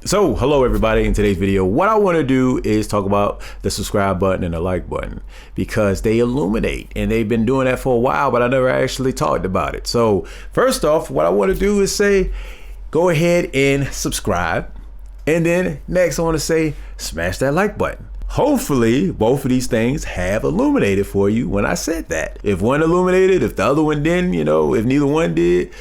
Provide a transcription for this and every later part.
So hello everybody. In today's video, what I want to do is talk about the subscribe button and the like button because they illuminate, and they've been doing that for a while, but I never actually talked about it. So first off, what I want to do is say go ahead and subscribe, and then next I want to say smash that like button. Hopefully both of these things have illuminated for you when I said that. If one illuminated, if the other one didn't, if neither one did,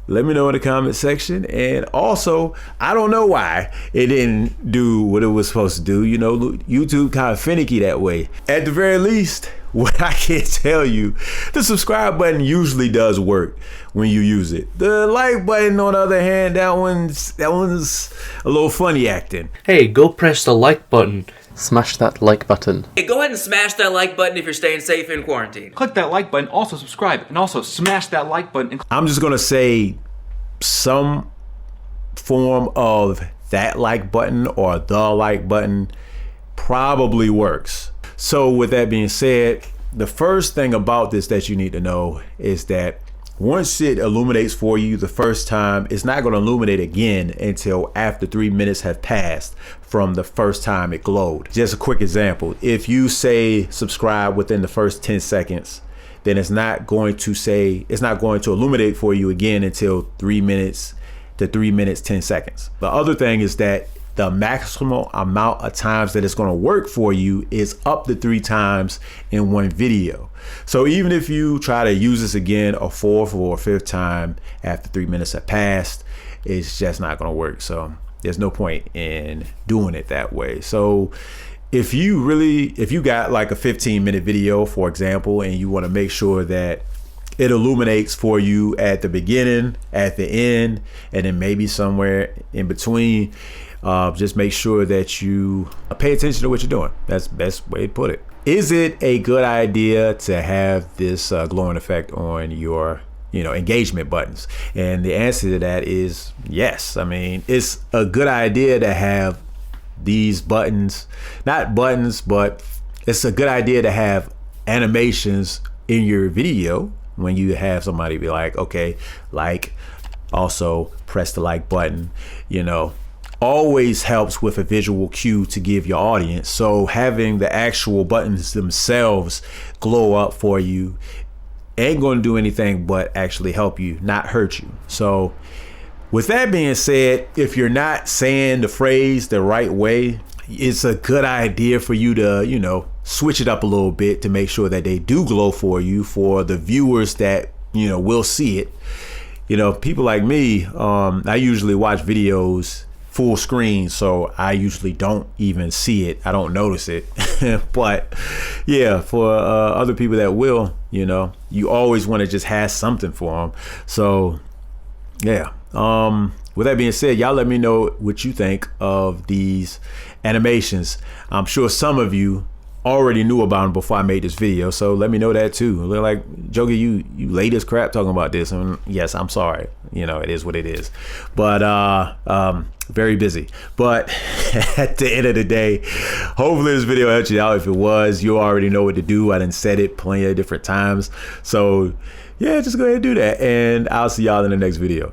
let me know in the comment section. And also, I don't know why it didn't do what it was supposed to do. YouTube kind of finicky that way. At the very least, what I can tell you, the subscribe button usually does work when you use it. The like button, on the other hand, that one's a little funny acting. Hey, go press the like button. Smash that like button. Hey, go ahead and smash that like button if you're staying safe in quarantine. Click that like button, also subscribe, and also smash that like button. I'm just gonna say some form of that like button or the like button probably works. So with that being said, the first thing about this that you need to know is that once it illuminates for you the first time, it's not going to illuminate again until after 3 minutes have passed from the first time it glowed. Just a quick example. If you say subscribe within the first 10 seconds, then it's not going to illuminate for you again until 3 minutes to 3 minutes 10 seconds. The other thing is that the maximum amount of times that it's going to work for you is up to 3 times in one video. So even if you try to use this again a fourth or a fifth time after 3 minutes have passed, it's just not going to work. So there's no point in doing it that way. So if you got like a 15-minute video, for example, and you want to make sure that it illuminates for you at the beginning, at the end, and then maybe somewhere in between, just make sure that you pay attention to what you're doing. That's the best way to put it. Is it a good idea to have this glowing effect on your engagement buttons? And the answer to that is yes. I mean, it's a good idea to have these buttons, not buttons, but it's a good idea to have animations in your video when you have somebody be like, okay, like, also press the like button, always helps with a visual cue to give your audience. So having the actual buttons themselves glow up for you ain't going to do anything but actually help you, not hurt you. So with that being said, if you're not saying the phrase the right way, it's a good idea for you to, switch it up a little bit to make sure that they do glow for you, for the viewers that, will see it. People like me, I usually watch videos full screen, so I usually don't even see it. I don't notice it. But yeah, for other people that will, you always want to just have something for them. So yeah. With that being said, y'all let me know what you think of these animations. I'm sure some of you already knew about them before I made this video, so let me know that too. They're like, Joker, you late as crap talking about this. And yes, I'm sorry. It is what it is. But very busy. But at the end of the day, hopefully this video helped you out. If it was, you already know what to do. I done said it plenty of different times. So yeah, just go ahead and do that. And I'll see y'all in the next video.